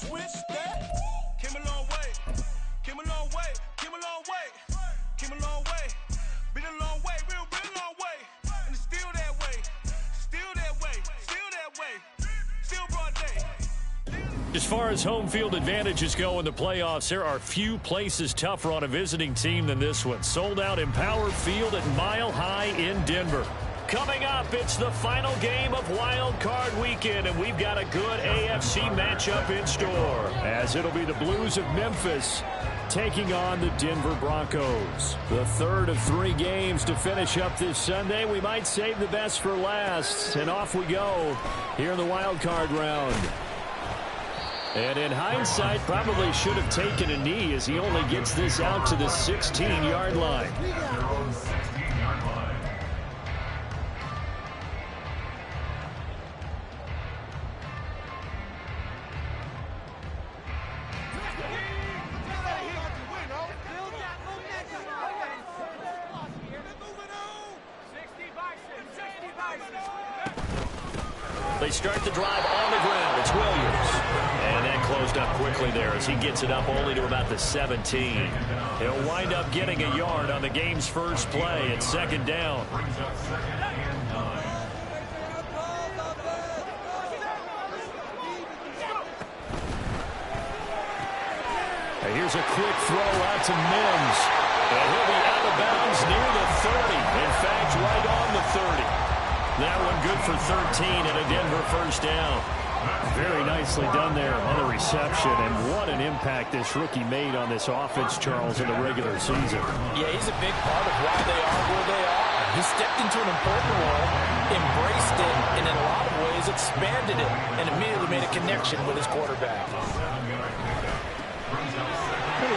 switch that. Came a long way, came a long way, came a long way, came a long way. Been a long way, real long way. And it's still that way, still that way, still that way, still broad day. As far as home field advantages go in the playoffs, there are few places tougher on a visiting team than this one. Sold out Empower Field at Mile High in Denver. Coming up, it's the final game of Wild Card Weekend, and we've got a good AFC matchup in store, as it'll be the Blues of Memphis taking on the Denver Broncos. The third of 3 games to finish up this Sunday. We might save the best for last, and off we go here in the Wild Card round. And in hindsight, probably should have taken a knee as he only gets this out to the 16-yard line. They start the drive on the ground. It's Williams. And that closed up quickly there as he gets it up only to about the 17. He'll wind up getting a yard on the game's first play at second down. And here's a quick throw out to Mims. And he'll be out of bounds near the 30. In fact, right on the 30. That one good for 13 and a Denver first down. Very nicely done there on the reception, and what an impact this rookie made on this offense, Charles, in the regular season. Yeah, he's a big part of why they are where they are. He stepped into an important role, embraced it, and in a lot of ways expanded it, and immediately made a connection with his quarterback.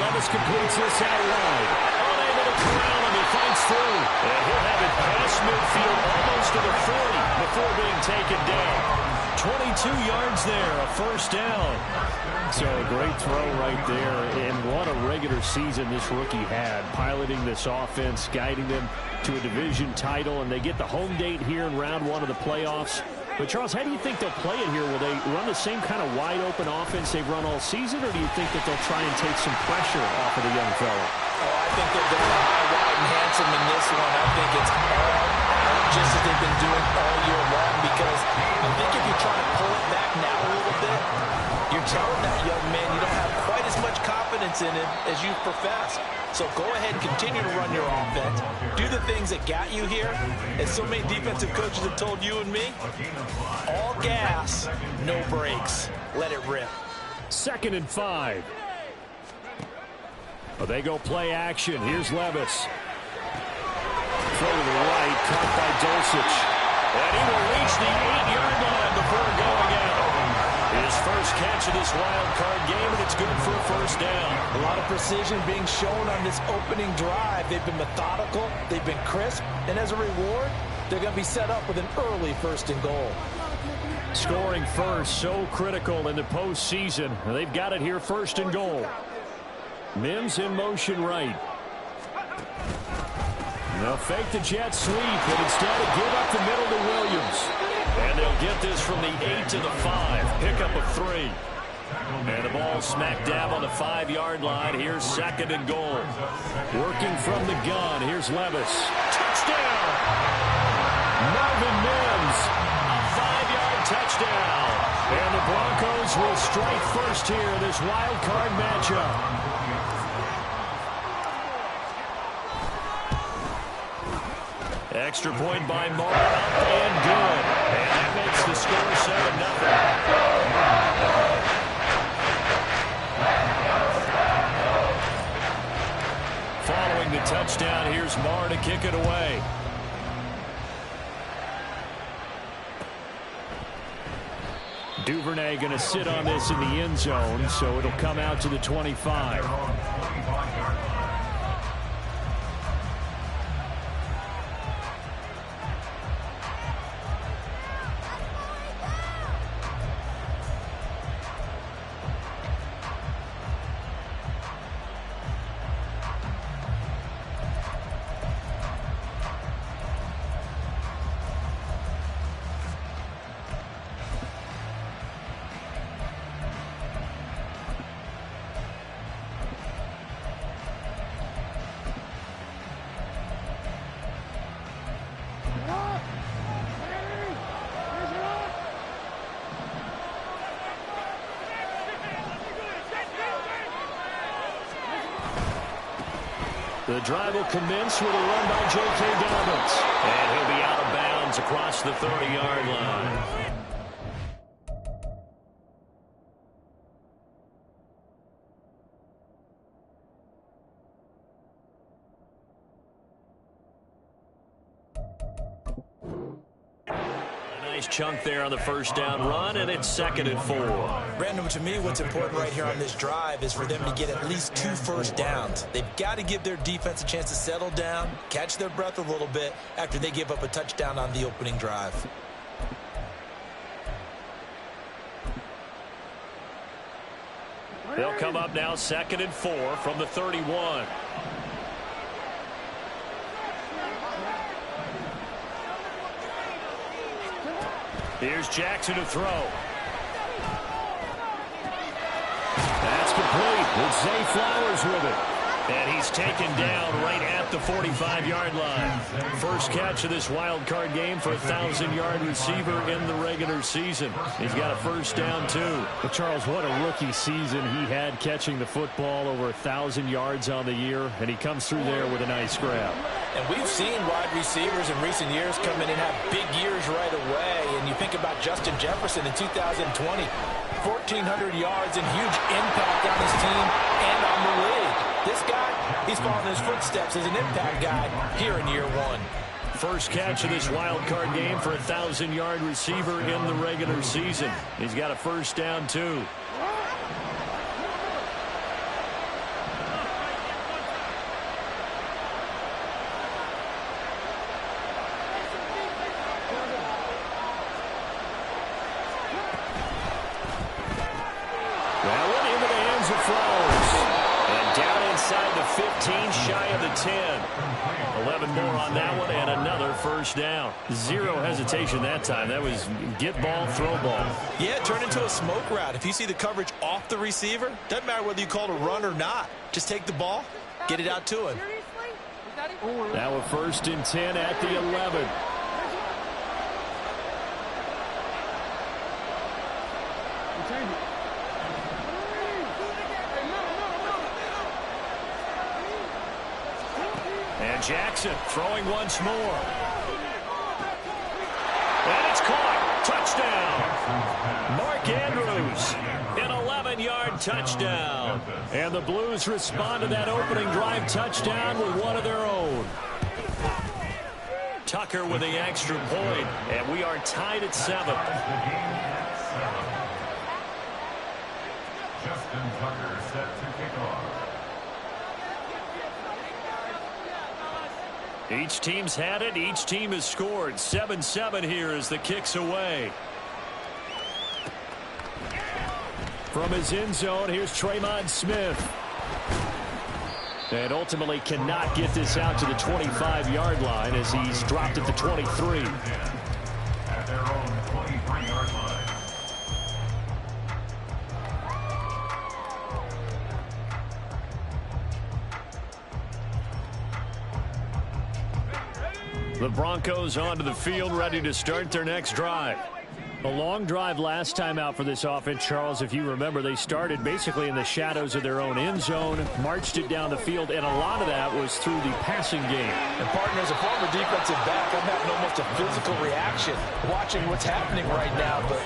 Levis completes this out wide. Unable to corral him, he fights through. And he'll have it past midfield almost to the 40 before being taken down. 22 yards there, a first down. So a great throw right there. And what a regular season this rookie had, piloting this offense, guiding them to a division title. And they get the home date here in round 1 of the playoffs. But, Charles, how do you think they'll play it here? Will they run the same kind of wide-open offense they've run all season, or do you think that they'll try and take some pressure off of the young fella? Oh, I think they're going to high, wide, and handsome in this one. I think it's all out, just as they've been doing all year long, because I think if you're trying to pull it back now a little bit, you're telling that young man you don't have quite as much confidence in him as you profess. So go ahead and continue to run your offense. Do the things that got you here. As so many defensive coaches have told you and me, all gas, no brakes. Let it rip. 2nd and 5. Well, they go play action. Here's Levis. Throw to the right, caught by Dulcich. And he will reach the 8-yard line before going out. His first catch of this wild card game, and it's good for a first down. A lot of precision being shown on this opening drive. They've been methodical, they've been crisp, and as a reward, they're going to be set up with an early 1st and goal. Scoring first, so critical in the postseason. They've got it here, 1st and goal. Mims in motion right. They'll fake the jet sweep, but instead give up the middle to Williams. And they'll get this from the 8 to the 5. Pick up of 3. And the ball smack dab on the 5-yard line. Here's 2nd and goal. Working from the gun. Here's Levis. Touchdown! Marvin Mims. A 5-yard touchdown. And the Broncos will strike first here in this wild card matchup. Extra point by Martin, and good. And that makes the score 7-0. Following the touchdown, here's Marr to kick it away. Duvernay going to sit on this in the end zone, so it'll come out to the 25. The drive will commence with a run by J.K. Dobbins. And he'll be out of bounds across the 30-yard line. Nice chunk there on the first down run, and it's 2nd and 4. Brandon, to me, what's important right here on this drive is for them to get at least 2 first downs. They've got to give their defense a chance to settle down, catch their breath a little bit after they give up a touchdown on the opening drive. They'll come up now 2nd and 4 from the 31. Here's Jackson to throw. That's complete. It's Zay Flowers with it. And he's taken down right at the 45-yard line. First catch of this wild card game for a 1,000-yard receiver in the regular season. He's got a first down, too. Well, Charles, what a rookie season he had catching the football, over 1,000 yards on the year, and he comes through there with a nice grab. And we've seen wide receivers in recent years come in and have big years right away. And you think about Justin Jefferson in 2020, 1,400 yards and huge impact on his team and on the league. This guy, he's following his footsteps as an impact guy here in year 1. First catch of this wild card game for a 1,000-yard receiver in the regular season. He's got a first down, too. Well, into the hands of Flowers. And down inside the 15, shy of the 10. 11 more on that one, and another first down. Zero hesitation that time. That was get ball, throw ball. Yeah, turn into a smoke route. If you see the coverage off the receiver, doesn't matter whether you call it a run or not. Just take the ball, get it out to him. Now a 1st and 10 at the 11. And Jackson throwing once more. And it's caught. Touchdown. Mark Andrews, an 11-yard touchdown. And the Blues respond to that opening drive touchdown with one of their own. Tucker with the extra point, and we are tied at 7. Justin Tucker set to kick off. Each team's had it. Each team has scored. 7-7 here as the kick's away. From his end zone, here's Traymon Smith. And ultimately cannot get this out to the 25-yard line as he's dropped at the 23. At their own 23-yard line. The Broncos onto the field, ready to start their next drive. A long drive last time out for this offense, Charles. If you remember, they started basically in the shadows of their own end zone, marched it down the field, and a lot of that was through the passing game. And, partner, as a former defensive back, I'm having almost a physical reaction watching what's happening right now. But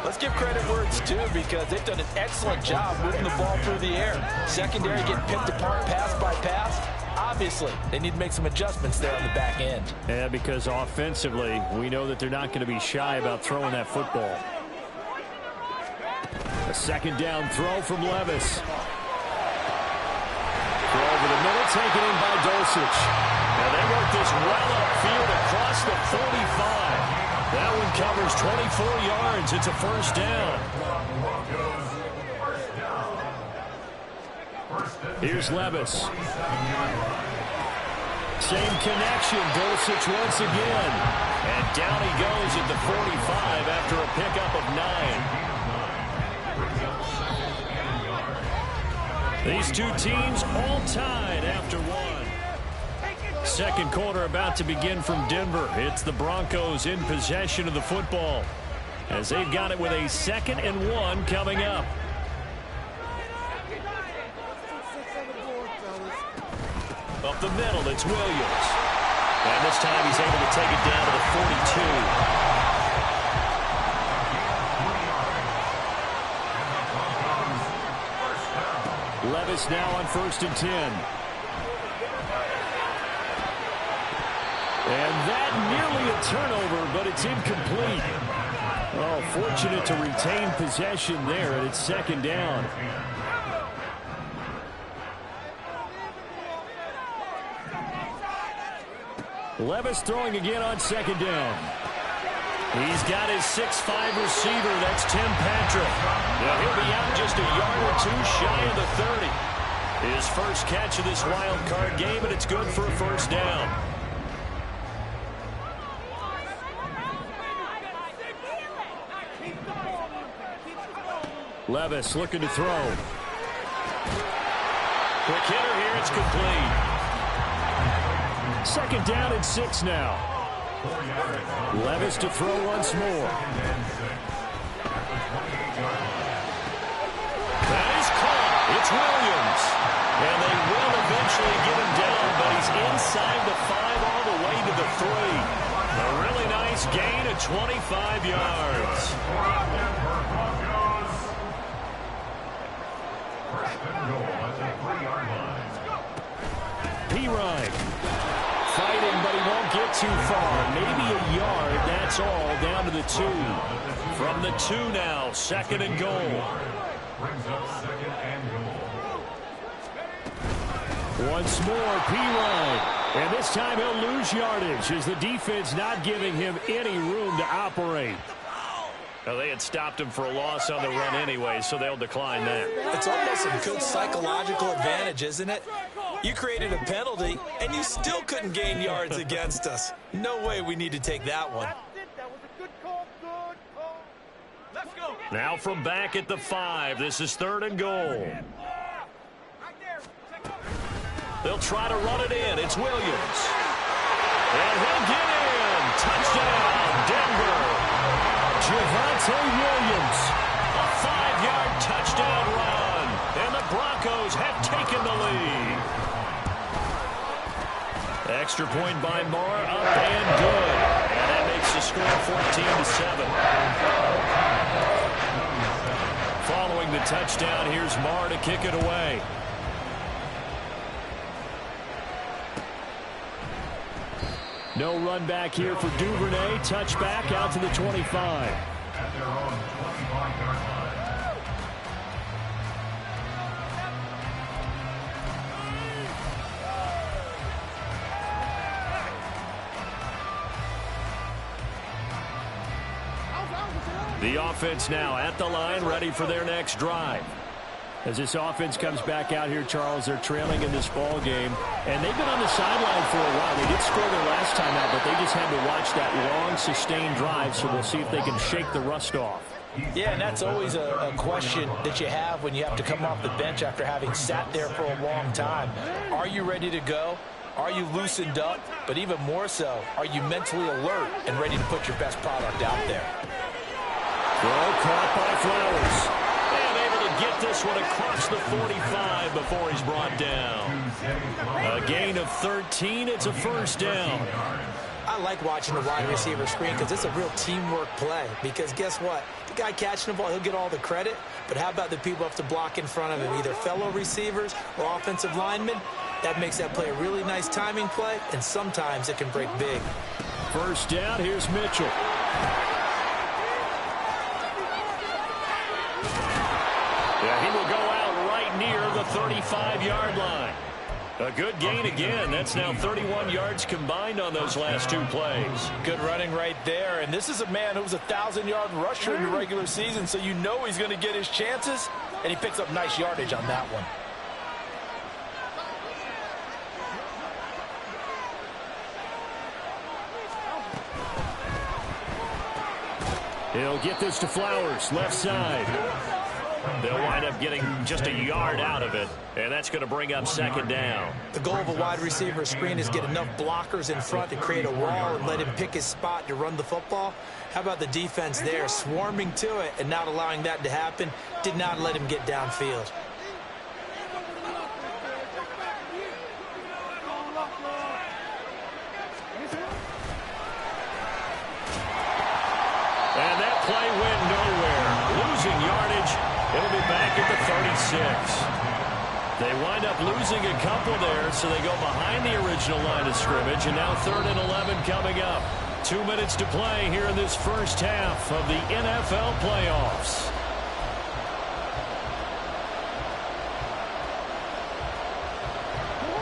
let's give credit where it's due, because they've done an excellent job moving the ball through the air. Secondary getting picked apart pass by pass. Obviously, they need to make some adjustments there on the back end. Yeah, because offensively, we know that they're not going to be shy about throwing that football. A second down throw from Levis. Throw over the middle, taken in by Dulcich. And they work this well upfield across the 45. That one covers 24 yards. It's a first down. Here's Levis. Same connection. Dulcich once again. And down he goes at the 45 after a pickup of 9. These two teams all tied after one. Second quarter about to begin from Denver. It's the Broncos in possession of the football, as they've got it with a 2nd and 1 coming up. Well, Up the middle, it's Williams. And this time he's able to take it down to the 42. Levis now on 1st and 10. And that nearly a turnover, but it's incomplete. Oh, fortunate to retain possession there, and it's 2nd down. Levis throwing again on 2nd down. He's got his 6'5" receiver. That's Tim Patrick. Now he'll be out just a yard or two shy of the 30. His first catch of this wild card game, and it's good for a 1st down. Levis looking to throw. Quick hitter here. It's complete. 2nd down and 6 now. Levis to throw once more. That is caught. It's Williams. And they will eventually get him down, but he's inside the 5 all the way to the 3. A really nice gain of 25 yards. P-Ryan fighting, but he won't get too far. Maybe a yard, that's all, down to the 2. From the 2 now, 2nd and goal. Once more, P-Ryan. And this time he'll lose yardage as the defense not giving him any room to operate. Well, they had stopped him for a loss on the run anyway, so they'll decline that. It's almost a good psychological advantage, isn't it? You created a penalty, and you still couldn't gain yards against us. No way we need to take that one. Now from back at the 5, this is 3rd and goal. They'll try to run it in. It's Williams. And he'll get in. Touchdown, Denver. Javonte Williams, a 5-yard touchdown run, and the Broncos have taken the lead. Extra point by Marr, up and good, and that makes the score 14-7. Following the touchdown, here's Marr to kick it away. No run back here for Duvernay. Touchback out to the 25. At their own 25-yard line. The offense now at the line, ready for their next drive. As this offense comes back out here, Charles, they're trailing in this ball game, and they've been on the sideline for a while. They did score their last time out, but they just had to watch that long, sustained drive, so we'll see if they can shake the rust off. Yeah, and that's always a question that you have when you have to come off the bench after having sat there for a long time. Are you ready to go? Are you loosened up? But even more so, are you mentally alert and ready to put your best product out there? Throw caught by Flowers. Get this one across the 45 before he's brought down. A gain of 13. It's a 1st down. I like watching the wide receiver screen because it's a real teamwork play. Because guess what? The guy catching the ball, he'll get all the credit. But how about the people who have to block in front of him, either fellow receivers or offensive linemen? That makes that play a really nice timing play, and sometimes it can break big. 1st down, here's Mitchell. Yeah, he will go out right near the 35-yard line. A good gain again. That's now 31 yards combined on those last 2 plays. Good running right there. And this is a man who was a 1,000-yard rusher in the regular season, so you know he's going to get his chances, and he picks up nice yardage on that one. He'll get this to Flowers, left side. They'll wind up getting just a yard out of it, and that's going to bring up 2nd down. The goal of a wide receiver screen is get enough blockers in front to create a wall and let him pick his spot to run the football. How about the defense there, swarming to it and not allowing that to happen? Did not let him get downfield. back at the 36. They wind up losing a couple there, so they go behind the original line of scrimmage, and now 3rd and 11 coming up. 2 minutes to play here in this first half of the NFL playoffs.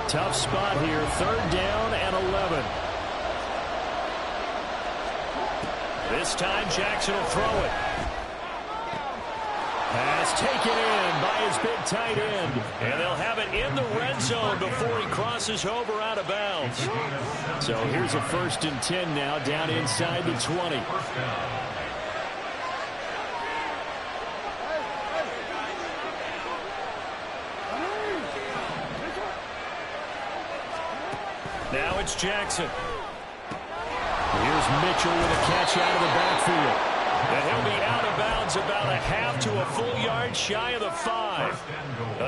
Tough spot here, 3rd down and 11. This time Jackson will throw it. Pass taken in by his big tight end. And they'll have it in the red zone before he crosses over out of bounds. So here's a 1st and 10 now, down inside the 20. Now it's Jackson. Here's Mitchell with a catch out of the backfield. And he'll be out of bounds about a half to a full yard shy of the 5.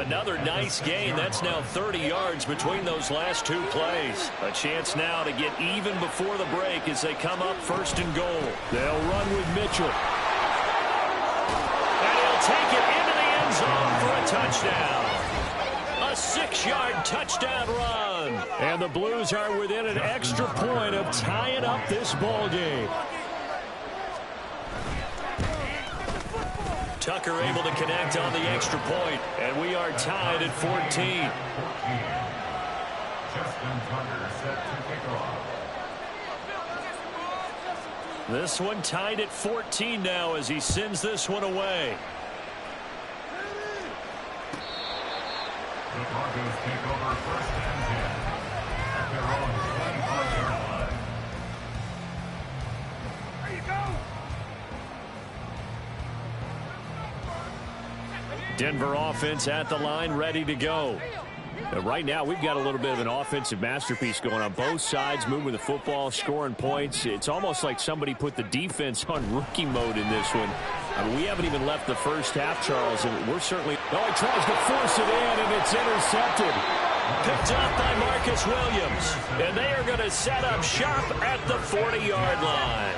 Another nice gain. That's now 30 yards between those last 2 plays. A chance now to get even before the break as they come up 1st and goal. They'll run with Mitchell. And he'll take it into the end zone for a touchdown. A 6-yard touchdown run. And the Blues are within an extra point of tying up this ball game. Tucker able to connect on the extra point, and we are tied at 14. Justin Tucker set to kick off. This one tied at 14 now as he sends this one away. The Broncos take over 1st and 10 at their own 25-yard line. There you go. Denver offense at the line, ready to go. Right now, we've got a little bit of an offensive masterpiece going on both sides, moving the football, scoring points. It's almost like somebody put the defense on rookie mode in this one. I mean, we haven't even left the first half, Charles, and we're certainly... Oh, he tries to force it in, and it's intercepted. Picked up by Marcus Williams. And they are going to set up shop at the 40-yard line.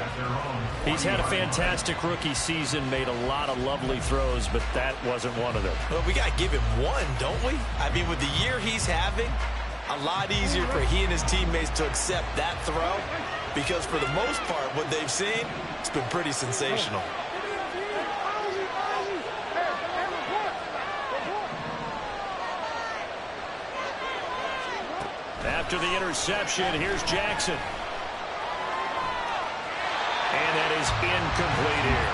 He's had a fantastic rookie season, made a lot of lovely throws, but that wasn't one of them. Well, we got to give him one, don't we? I mean, with the year he's having, a lot easier for he and his teammates to accept that throw because for the most part, what they've seen, it's been pretty sensational. After the interception, here's Jackson. And that is incomplete here.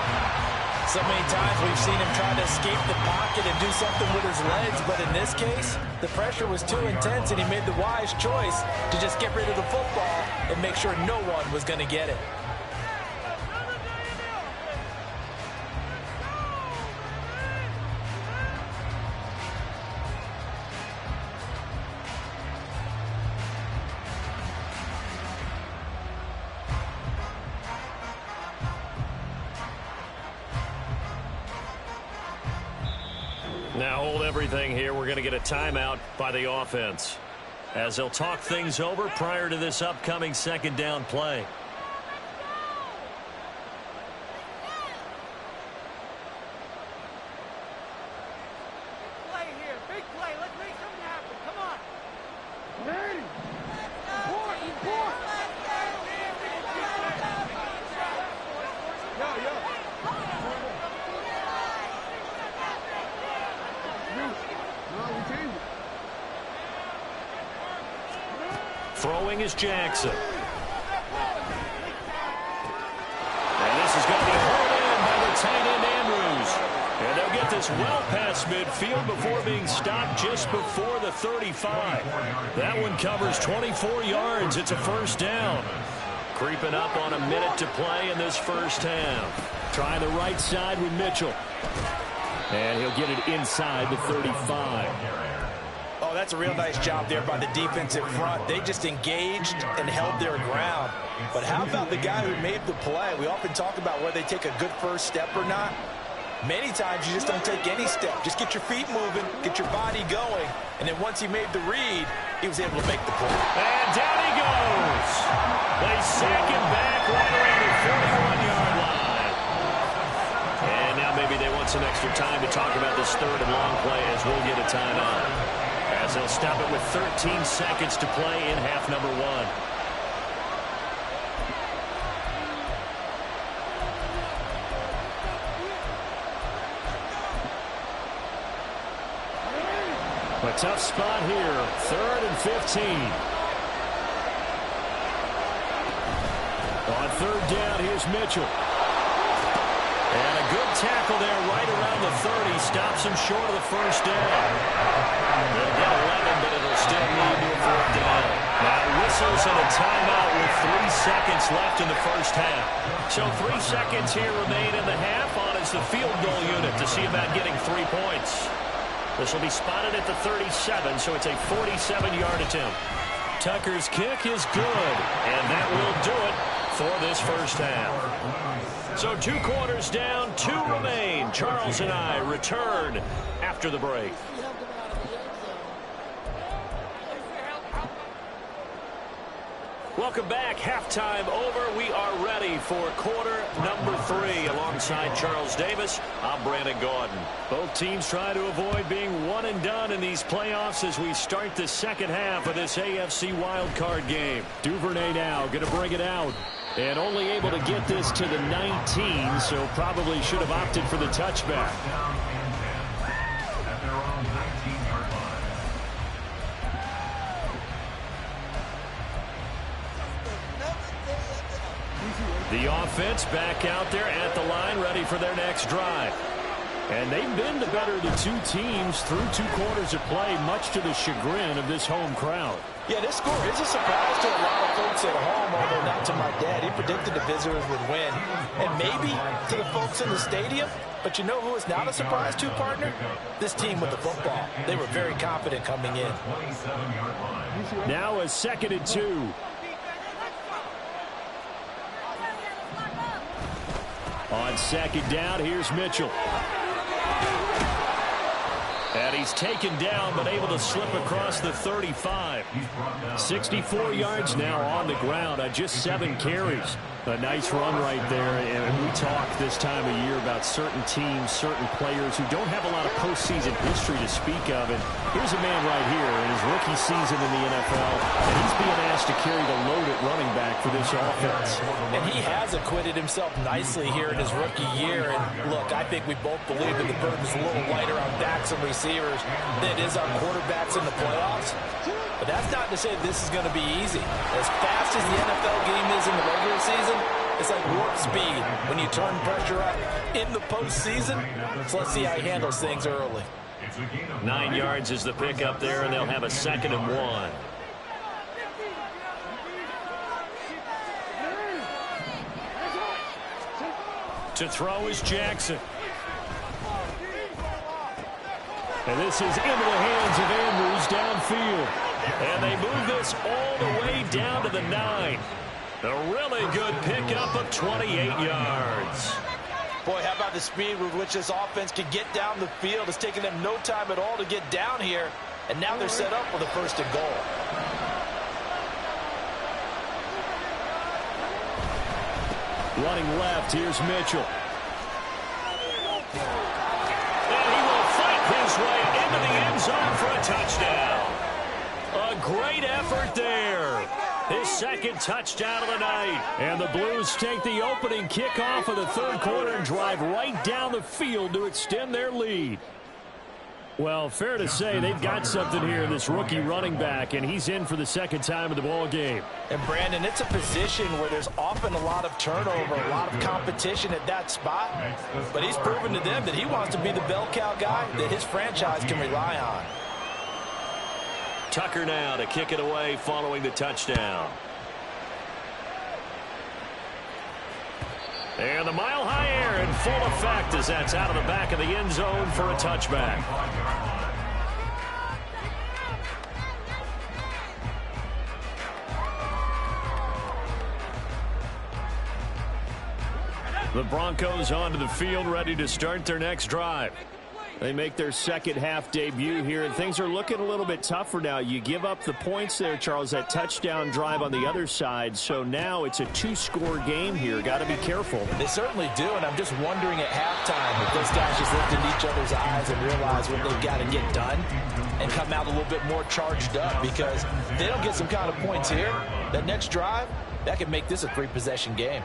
So many times we've seen him try to escape the pocket and do something with his legs, but in this case, the pressure was too intense and he made the wise choice to just get rid of the football and make sure no one was going to get it. Now hold everything here. We're going to get a timeout by the offense as they'll talk things over prior to this upcoming 2nd down play. Big play. Let's make something happen. Come on. Ready. Throwing is Jackson. And this is going to be hauled in by the tight end Andrews. And they'll get this well past midfield before being stopped just before the 35. That one covers 24 yards. It's a 1st down. Creeping up on a minute to play in this first half. Trying the right side with Mitchell. And he'll get it inside the 35. Oh, that's a real nice job there by the defensive front. They just engaged and held their ground. But how about the guy who made the play? We often talk about whether they take a good first step or not. Many times you just don't take any step. Just get your feet moving, get your body going. And then once he made the read, he was able to make the play. And down he goes. They sack him back right around the 41-yard line. And now maybe maybe they want some extra time to talk about this third and long play as we'll get a timeout. As they'll stop it with 13 seconds to play in half number 1. A tough spot here. 3rd and 15. On 3rd down, here's Mitchell. And a good tackle there right around the 30. Stops him short of the first down. They'll get 11, but it'll still lead to a 4th down. Now whistles and a timeout with 3 seconds left in the first half. So 3 seconds here remain in the half on as the field goal unit to see about getting 3 points. This will be spotted at the 37, so it's a 47-yard attempt. Tucker's kick is good, and that will do it for this first half. So 2 quarters down, 2 remain. Charles and I return after the break. Welcome back. Halftime over. We are ready for quarter number 3. Alongside Charles Davis, I'm Brandon Gaudin. Both teams try to avoid being one and done in these playoffs as we start the second half of this AFC wildcard game. Duvernay now going to bring it out. And only able to get this to the 19, so probably should have opted for the touchback. At their own 19-yard line. The offense back out there at the line, ready for their next drive. And they've been the better of the 2 teams through 2 quarters of play, much to the chagrin of this home crowd. Yeah, this score is a surprise to a lot of folks at home, although not to my dad. He predicted the visitors would win. And maybe to the folks in the stadium. But you know who is not a surprise to, partner? This team with the football. They were very confident coming in. 27-yard line. Now a 2nd and 2. On 2nd down, here's Mitchell. And he's taken down, but able to slip across the 35. 64 yards now on the ground on just 7 carries. A nice run right there. And we talk this time of year about certain teams, certain players who don't have a lot of postseason history to speak of. And here's a man right here in his rookie season in the NFL. And he's being asked to carry the load at running back for this offense. And he has acquitted himself nicely here in his rookie year. And look, I think we both believe that the burden's a little lighter on backs and receivers than it is on quarterbacks in the playoffs. But that's not to say this is going to be easy. As fast as the NFL game is in the regular season, it's like warp speed when you turn pressure up in the postseason. So let's see how he handles things early. 9 yards is the pickup there, and they'll have a 2nd and 1. To throw is Jackson. And this is into the hands of Andrews downfield. And they move this all the way down to the 9. A really good pickup of 28 yards. Boy, how about the speed with which this offense can get down the field? It's taken them no time at all to get down here. And now they're set up with a 1st and goal. Running left, here's Mitchell. And he will fight his way into the end zone for a touchdown. A great effort there. His 2nd touchdown of the night. And the Blues take the opening kickoff of the 3rd quarter and drive right down the field to extend their lead. Well, fair to say they've got something here in this rookie running back, and he's in for the 2nd time of the ball game. And Brandon, it's a position where there's often a lot of turnover, a lot of competition at that spot. But he's proven to them that he wants to be the bell cow guy that his franchise can rely on. Tucker now to kick it away following the touchdown. And the mile-high air in full effect as that's out of the back of the end zone for a touchback. The Broncos onto the field ready to start their next drive. They make their second half debut here, and things are looking a little bit tougher now. You give up the points there, Charles, that touchdown drive on the other side. So now it's a 2-score game here. Got to be careful. They certainly do, and I'm just wondering at halftime if those guys just looked into each other's eyes and realize what they've got to get done and come out a little bit more charged up, because if they don't get some kind of points here, that next drive, that could make this a 3-possession game.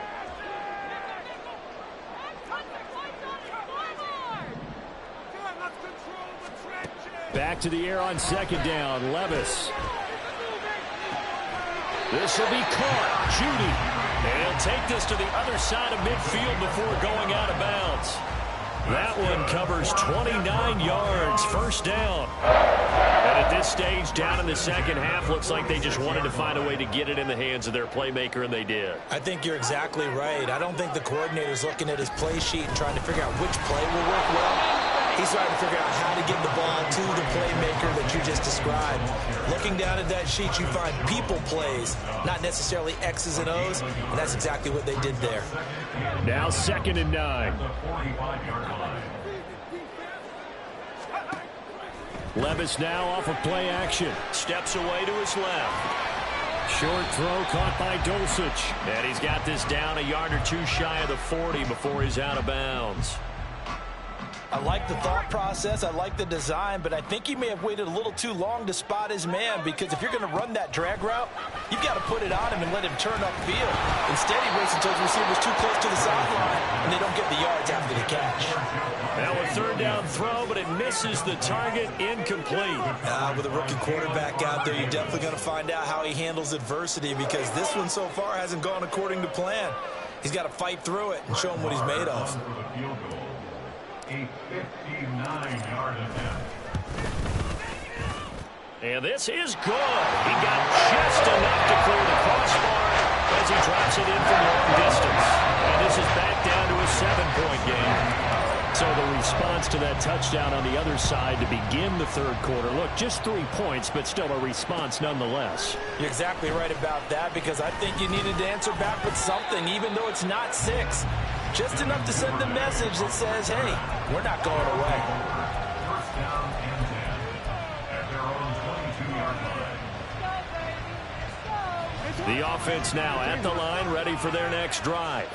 Back to the air on second down. Levis. This will be caught. Judy. And he'll take this to the other side of midfield before going out of bounds. That one covers 29 yards. First down. And at this stage, down in the second half, looks like they just wanted to find a way to get it in the hands of their playmaker, and they did. I think you're exactly right. I don't think the coordinator's looking at his play sheet and trying to figure out which play will work well. He's trying to figure out how to get the ball to the playmaker that you just described. Looking down at that sheet, you find people plays, not necessarily X's and O's, and that's exactly what they did there. Now 2nd and 9. Levis now off of play action. Steps away to his left. Short throw caught by Dulcich. And he's got this down a yard or two shy of the 40 before he's out of bounds. I like the thought process. I like the design, but I think he may have waited a little too long to spot his man, because if you're going to run that drag route, you've got to put it on him and let him turn upfield. Instead, he waits until his receiver's too close to the sideline, and they don't get the yards after the catch. Now a 3rd down throw, but it misses the target. Incomplete. With a rookie quarterback out there, you're definitely going to find out how he handles adversity, because this one so far hasn't gone according to plan. He's got to fight through it and show him what he's made of. A 59-yard attempt. And this is good. He got just enough to clear the crossbar as he drops it in from long distance. And this is back down to a 7-point game. So the response to that touchdown on the other side to begin the 3rd quarter. Look, just 3 points, but still a response nonetheless. You're exactly right about that, because I think you needed to answer back with something, even though it's not 6. Just enough to send a message that says, hey, we're not going away. First down and 10 at their own 22-yard line. The offense now at the line, ready for their next drive.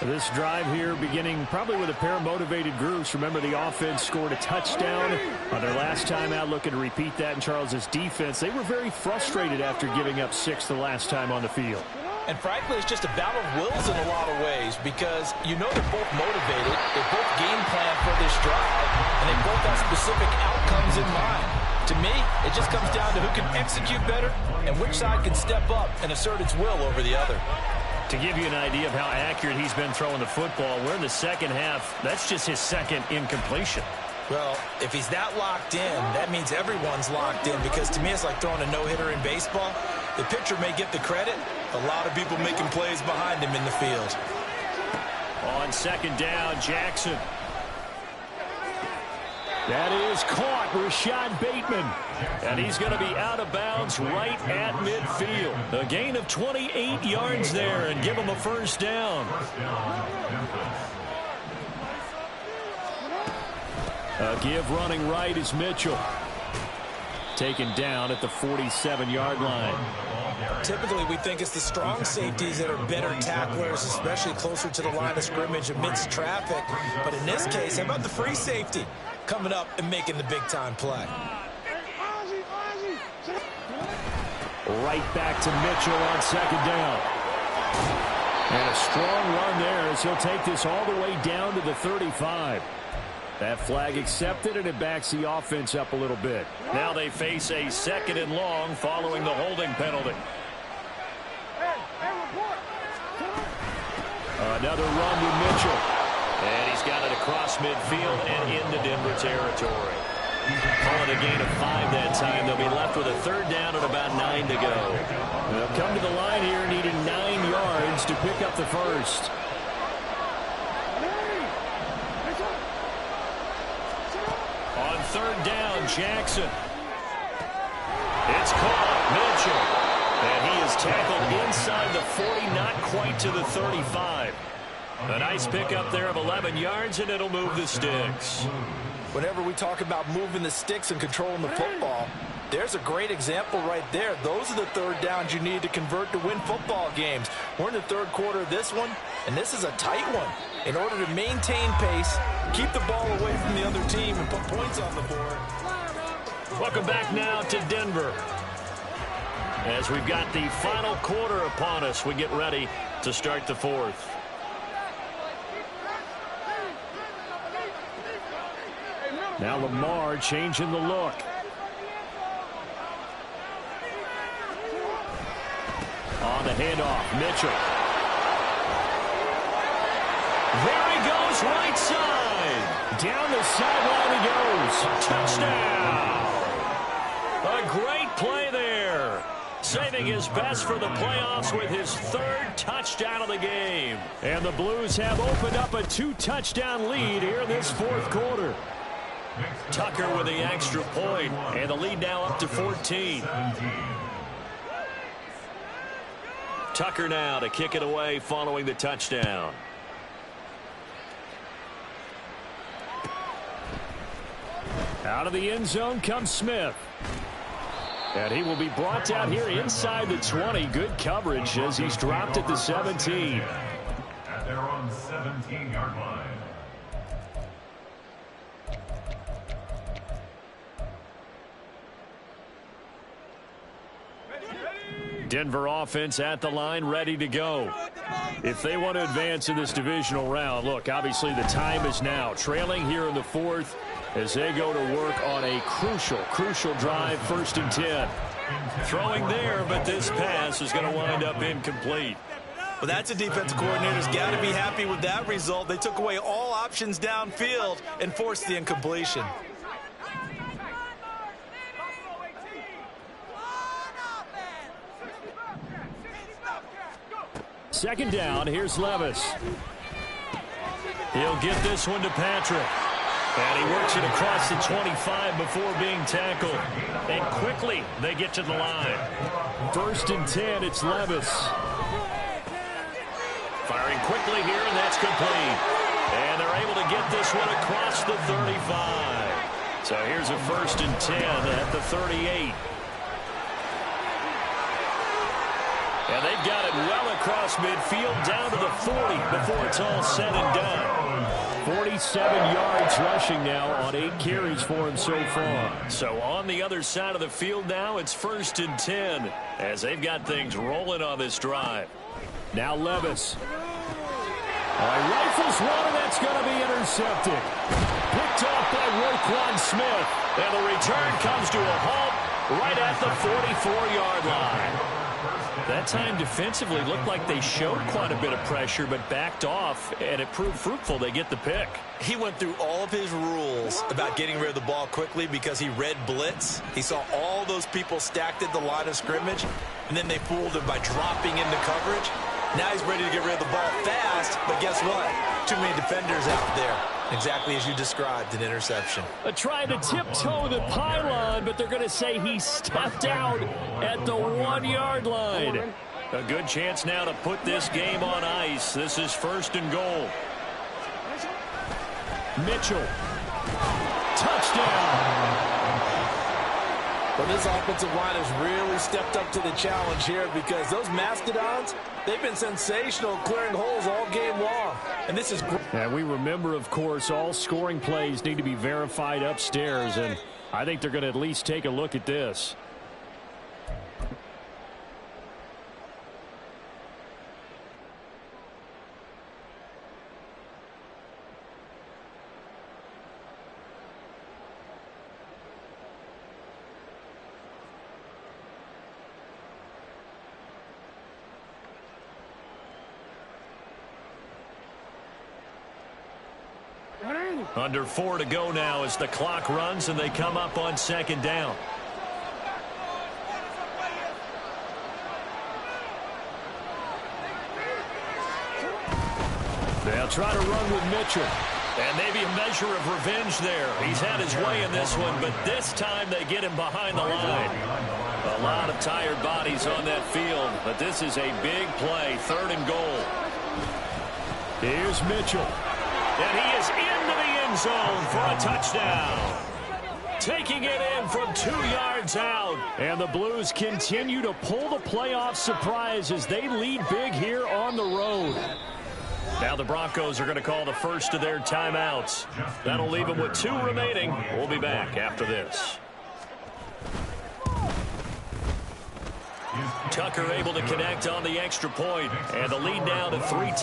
This drive here beginning probably with a pair of motivated groups. Remember, the offense scored a touchdown on their last time out, looking to repeat that in Charles's defense. They were very frustrated after giving up 6 the last time on the field. And frankly, it's just a battle of wills in a lot of ways, because you know they're both motivated, they both game plan for this drive, and they both have specific outcomes in mind. To me, it just comes down to who can execute better and which side can step up and assert its will over the other. To give you an idea of how accurate he's been throwing the football, we're in the second half. That's just his 2nd incompletion. Well, if he's that locked in, that means everyone's locked in, because to me it's like throwing a no-hitter in baseball. The pitcher may get the credit, a lot of people making plays behind him in the field. On 2nd down, Jackson. That is caught, Rashad Bateman. And he's going to be out of bounds right at midfield. A gain of 28 yards there, and give him a first down. A give running right is Mitchell. Taken down at the 47-yard line. Typically, we think it's the strong safeties that are better tacklers, especially closer to the line of scrimmage amidst traffic. But in this case, how about the free safety coming up and making the big-time play? Right back to Mitchell on 2nd down. And a strong run there as he'll take this all the way down to the 35. That flag accepted, and it backs the offense up a little bit. Now they face a 2nd and long following the holding penalty. Another run with Mitchell. And he's got it across midfield and into Denver territory. Call it a gain of 5 that time. They'll be left with a 3rd down and about 9 to go. They'll come to the line here needing 9 yards to pick up the first. On 3rd down, Jackson. It's caught, Mitchell. And he is tackled inside the 40, not quite to the 35. A nice pickup there of 11 yards, and it'll move the sticks. Whenever we talk about moving the sticks and controlling the football, there's a great example right there. Those are the third downs you need to convert to win football games. We're in the third quarter of this one, and this is a tight one. In order to maintain pace, keep the ball away from the other team, and put points on the board. Welcome back now to Denver. As we've got the final quarter upon us, we get ready to start the fourth. Now Lamar changing the look. On the handoff, Mitchell. There he goes, right side. Down the sideline he goes. Touchdown. A great play there. Saving his best for the playoffs with his third touchdown of the game. And the Blues have opened up a 2-touchdown lead here in this fourth quarter. Tucker with the extra point, and the lead now up to 14. Tucker now to kick it away following the touchdown. Out of the end zone comes Smith. And he will be brought down here inside the 20. Good coverage as he's dropped at the 17. At their own 17-yard line. Denver offense at the line, ready to go. If they want to advance in this divisional round, look, obviously the time is now. Trailing here in the fourth as they go to work on a crucial drive, 1st and 10. Throwing there, but this pass is going to wind up incomplete. Well, that's a defensive coordinator's got to be happy with that result. They took away all options downfield and forced the incompletion. Second down, here's Levis. He'll get this one to Patrick. And he works it across the 25 before being tackled. And quickly, they get to the line. 1st and 10, it's Levis. Firing quickly here, and that's complete. And they're able to get this one across the 35. So here's a 1st and 10 at the 38. And they've got it well across midfield down to the 40 before it's all said and done. 47 yards rushing now on 8 carries for him so far. So on the other side of the field now, it's 1st and 10 as they've got things rolling on this drive. Now Levis. Rifles one, and that's going to be intercepted. Picked off by Roquan Smith. And the return comes to a halt right at the 44-yard line. That time defensively looked like they showed quite a bit of pressure but backed off, and it proved fruitful. They get the pick. He went through all of his rules about getting rid of the ball quickly because he read blitz. He saw all those people stacked at the line of scrimmage, and then they fooled him by dropping into coverage. Now he's ready to get rid of the ball fast, but guess what? Too many defenders out there. Exactly as you described, an interception. Trying to tiptoe the pylon, but they're going to say he stepped out at the 1-yard line. A good chance now to put this game on ice. This is 1st and goal. Mitchell. Touchdown. Well, this offensive line has really stepped up to the challenge here because those Mastodons, they've been sensational clearing holes all game long. And this is great. And we remember, of course, all scoring plays need to be verified upstairs, and I think they're going to at least take a look at this. Under 4 to go now as the clock runs and they come up on 2nd down. They'll try to run with Mitchell. And maybe a measure of revenge there. He's had his way in this one, but this time they get him behind the line. A lot of tired bodies on that field, but this is a big play, 3rd and goal. Here's Mitchell. And he is into the end zone for a touchdown. Taking it in from 2 yards out. And the Blues continue to pull the playoff surprise as they lead big here on the road. Now the Broncos are going to call the first of their timeouts. That'll leave them with 2 remaining. We'll be back after this. Tucker able to connect on the extra point. And the lead now to 3 touchdowns.